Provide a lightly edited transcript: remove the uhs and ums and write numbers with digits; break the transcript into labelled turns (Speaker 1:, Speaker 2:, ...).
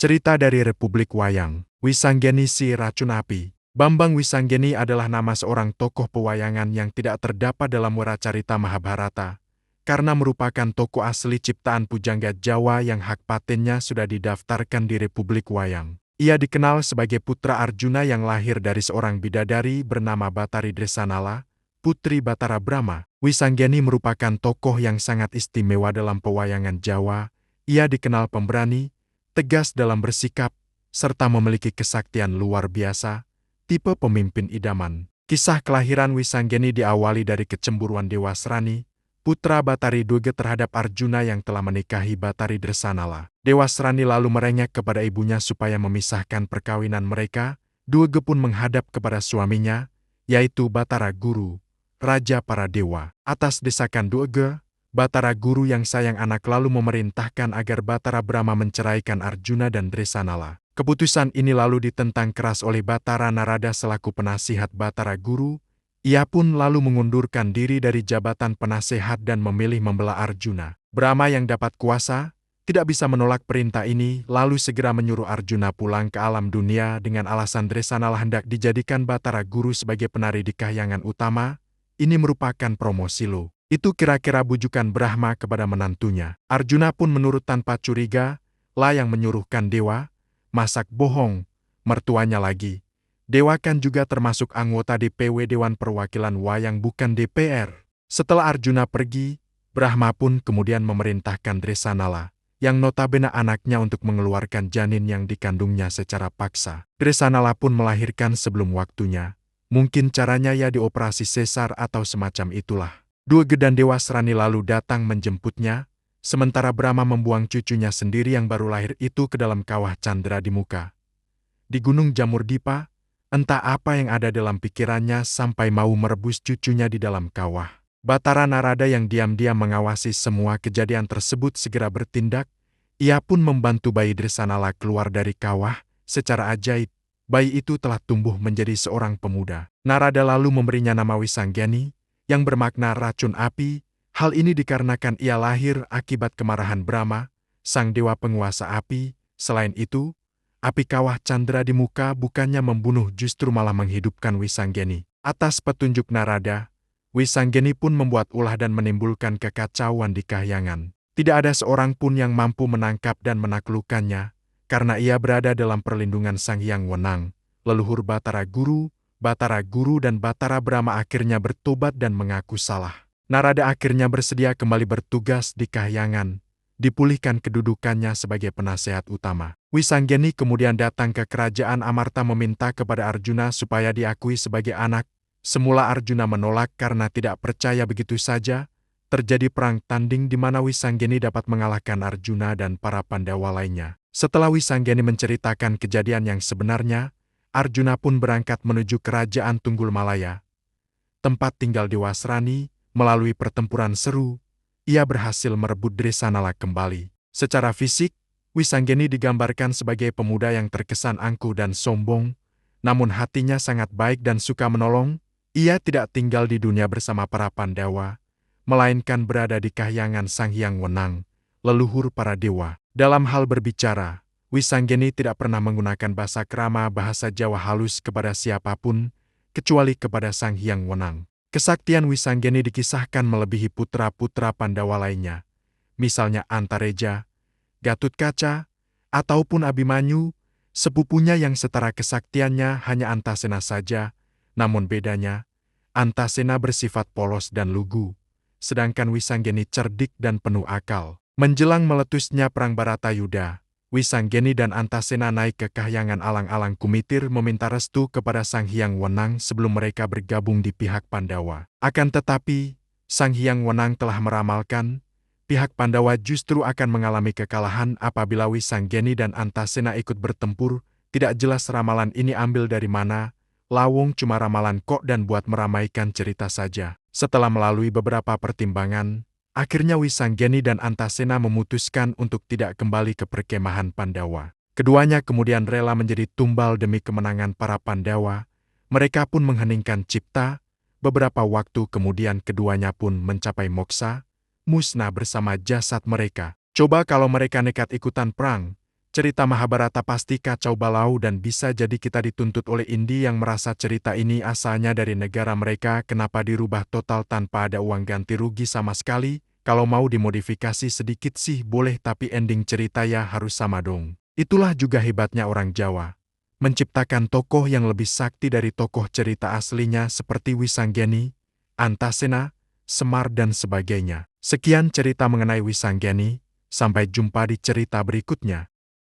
Speaker 1: Cerita dari Republik Wayang, Wisanggeni si Racun Api. Bambang Wisanggeni adalah nama seorang tokoh pewayangan yang tidak terdapat dalam Wiracarita Mahabharata, karena merupakan tokoh asli ciptaan pujangga Jawa yang hak patennya sudah didaftarkan di Republik Wayang. Ia dikenal sebagai putra Arjuna yang lahir dari seorang bidadari bernama Batari Dresanala, putri Batara Brahma. Wisanggeni merupakan tokoh yang sangat istimewa dalam pewayangan Jawa. Ia dikenal pemberani, tegas dalam bersikap, serta memiliki kesaktian luar biasa, tipe pemimpin idaman. Kisah kelahiran Wisanggeni diawali dari kecemburuan Dewasrani, putra Batari Dwege terhadap Arjuna yang telah menikahi Batari Dresanala. Dewasrani lalu merengek kepada ibunya supaya memisahkan perkawinan mereka. Dwege pun menghadap kepada suaminya, yaitu Batara Guru, raja para dewa. Atas desakan Dwege, Batara Guru yang sayang anak lalu memerintahkan agar Batara Brahma menceraikan Arjuna dan Dresanala. Keputusan ini lalu ditentang keras oleh Batara Narada selaku penasihat Batara Guru. Ia pun lalu mengundurkan diri dari jabatan penasehat dan memilih membela Arjuna. Brahma yang dapat kuasa, tidak bisa menolak perintah ini, lalu segera menyuruh Arjuna pulang ke alam dunia dengan alasan Dresanala hendak dijadikan Batara Guru sebagai penari di kahyangan utama. Ini merupakan promosi lo. Itu kira-kira bujukan Brahma kepada menantunya. Arjuna pun menurut tanpa curiga, lah yang menyuruhkan dewa, masak bohong, mertuanya lagi. Dewa kan juga termasuk anggota DPW Dewan Perwakilan Wayang bukan DPR. Setelah Arjuna pergi, Brahma pun kemudian memerintahkan Dresanala, yang notabene anaknya untuk mengeluarkan janin yang dikandungnya secara paksa. Dresanala pun melahirkan sebelum waktunya. Mungkin caranya ya dioperasi sesar atau semacam itulah. Dwege dan Dewasrani lalu datang menjemputnya, sementara Brahma membuang cucunya sendiri yang baru lahir itu ke dalam kawah Candra di muka. Di Gunung Jamurdipa, entah apa yang ada dalam pikirannya sampai mau merebus cucunya di dalam kawah. Batara Narada yang diam-diam mengawasi semua kejadian tersebut segera bertindak. Ia pun membantu bayi Dresanala keluar dari kawah. Secara ajaib, bayi itu telah tumbuh menjadi seorang pemuda. Narada lalu memberinya nama Wisanggeni, yang bermakna racun api. Hal ini dikarenakan ia lahir akibat kemarahan Brahma, sang dewa penguasa api. Selain itu, api kawah Candra di muka bukannya membunuh, justru malah menghidupkan Wisanggeni. Atas petunjuk Narada, Wisanggeni pun membuat ulah dan menimbulkan kekacauan di kahyangan. Tidak ada seorang pun yang mampu menangkap dan menaklukkannya, karena ia berada dalam perlindungan Sang Hyang Wenang. Leluhur Batara Guru dan Batara Brahma akhirnya bertobat dan mengaku salah. Narada akhirnya bersedia kembali bertugas di kahyangan, dipulihkan kedudukannya sebagai penasehat utama. Wisanggeni kemudian datang ke kerajaan Amarta meminta kepada Arjuna supaya diakui sebagai anak. Semula Arjuna menolak karena tidak percaya begitu saja. Terjadi perang tanding di mana Wisanggeni dapat mengalahkan Arjuna dan para Pandawa lainnya. Setelah Wisanggeni menceritakan kejadian yang sebenarnya, Arjuna pun berangkat menuju kerajaan Tunggulmalaya, tempat tinggal Dewasrani. Melalui pertempuran seru, ia berhasil merebut Dresanala kembali. Secara fisik, Wisanggeni digambarkan sebagai pemuda yang terkesan angkuh dan sombong, namun hatinya sangat baik dan suka menolong. Ia tidak tinggal di dunia bersama para Pandawa, melainkan berada di kahyangan Sang Hyang Wenang, leluhur para dewa. Dalam hal berbicara, Wisanggeni tidak pernah menggunakan bahasa krama bahasa Jawa halus kepada siapapun, kecuali kepada Sang Hyang Wenang. Kesaktian Wisanggeni dikisahkan melebihi putra-putra Pandawa lainnya, misalnya Antareja, Gatutkaca, ataupun Abimanyu. Sepupunya yang setara kesaktiannya hanya Antasena saja, namun bedanya, Antasena bersifat polos dan lugu, sedangkan Wisanggeni cerdik dan penuh akal. Menjelang meletusnya Perang Baratayuda, Wisanggeni dan Antasena naik ke kahyangan alang-alang Kumitir meminta restu kepada Sang Hyang Wenang sebelum mereka bergabung di pihak Pandawa. Akan tetapi, Sang Hyang Wenang telah meramalkan, pihak Pandawa justru akan mengalami kekalahan apabila Wisanggeni dan Antasena ikut bertempur. Tidak jelas ramalan ini ambil dari mana, lawung cuma ramalan kok dan buat meramaikan cerita saja. Setelah melalui beberapa pertimbangan, akhirnya Wisanggeni dan Antasena memutuskan untuk tidak kembali ke perkemahan Pandawa. Keduanya kemudian rela menjadi tumbal demi kemenangan para Pandawa. Mereka pun mengheningkan cipta. Beberapa waktu kemudian keduanya pun mencapai moksa, musnah bersama jasad mereka. Coba kalau mereka nekat ikutan perang, Cerita Mahabharata pasti kacau balau dan bisa jadi kita dituntut oleh Indi yang merasa cerita ini asalnya dari negara mereka kenapa dirubah total tanpa ada uang ganti rugi sama sekali. Kalau mau dimodifikasi sedikit sih boleh tapi ending cerita ya harus sama dong. Itulah juga hebatnya orang Jawa. Menciptakan tokoh yang lebih sakti dari tokoh cerita aslinya seperti Wisanggeni, Antasena, Semar dan sebagainya. Sekian cerita mengenai Wisanggeni, sampai jumpa di cerita berikutnya.